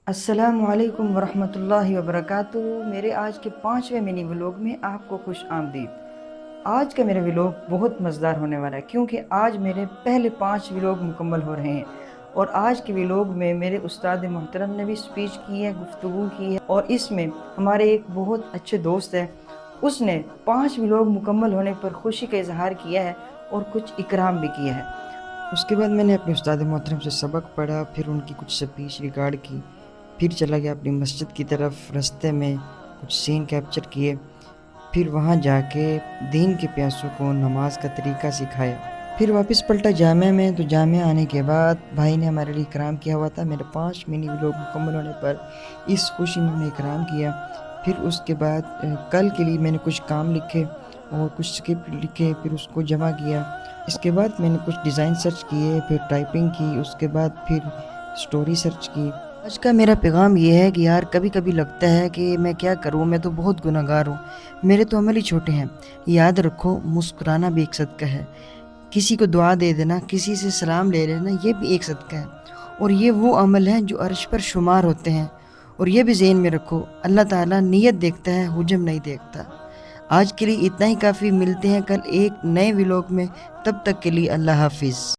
السلام علیکم ورحمۃ اللہ وبرکاتہ۔ میرے آج کے 5ویں منی ولاگ میں آپ کو خوش آمدید۔ آج کا میرا ولاگ بہت مزیدار ہونے والا ہے کیونکہ آج میرے پہلے 5 ولاگ مکمل ہو رہے ہیں، اور آج کے ولاگ میں میرے استاد محترم نے بھی سپیچ کی ہے، گفتگو کی ہے، اور اس میں ہمارے ایک بہت اچھے دوست ہیں، اس نے 5 ولاگ مکمل ہونے پر خوشی کا اظہار کیا ہے اور کچھ اکرام بھی کیا ہے۔ اس کے بعد میں نے اپنے استاد محترم سے سبق پڑھا، پھر ان کی کچھ سپیچ ریکارڈ کی، پھر چلا گیا اپنی مسجد کی طرف۔ رستے میں کچھ سین کیپچر کیے، پھر وہاں جا کے دین کے پیاسوں کو نماز کا طریقہ سکھایا، پھر واپس پلٹا جامعہ میں۔ تو جامعہ آنے کے بعد بھائی نے ہمارے لیے اکرام کیا ہوا تھا۔ میرے 5 منی ولاگ مکمل ہونے پر اس خوشی میں انہوں نے اکرام کیا۔ پھر اس کے بعد کل کے لیے میں نے کچھ کام لکھے اور کچھ اسکرپٹ لکھے، پھر اس کو جمع کیا۔ اس کے بعد میں نے کچھ ڈیزائن سرچ کیے، پھر ٹائپنگ کی، اس کے بعد پھر سٹوری سرچ کی۔ آج کا میرا پیغام یہ ہے کہ یار کبھی کبھی لگتا ہے کہ میں کیا کروں، میں تو بہت گناہ گار ہوں، میرے تو عمل ہی چھوٹے ہیں۔ یاد رکھو، مسکرانا بھی ایک صدقہ ہے، کسی کو دعا دے دینا، کسی سے سلام لے لینا، یہ بھی ایک صدقہ ہے، اور یہ وہ عمل ہیں جو عرش پر شمار ہوتے ہیں۔ اور یہ بھی ذہن میں رکھو، اللہ تعالیٰ نیت دیکھتا ہے، حجم نہیں دیکھتا۔ آج کے لیے اتنا ہی کافی، ملتے ہیں کل ایک نئے ولاگ میں، تب تک کے لیے اللہ حافظ۔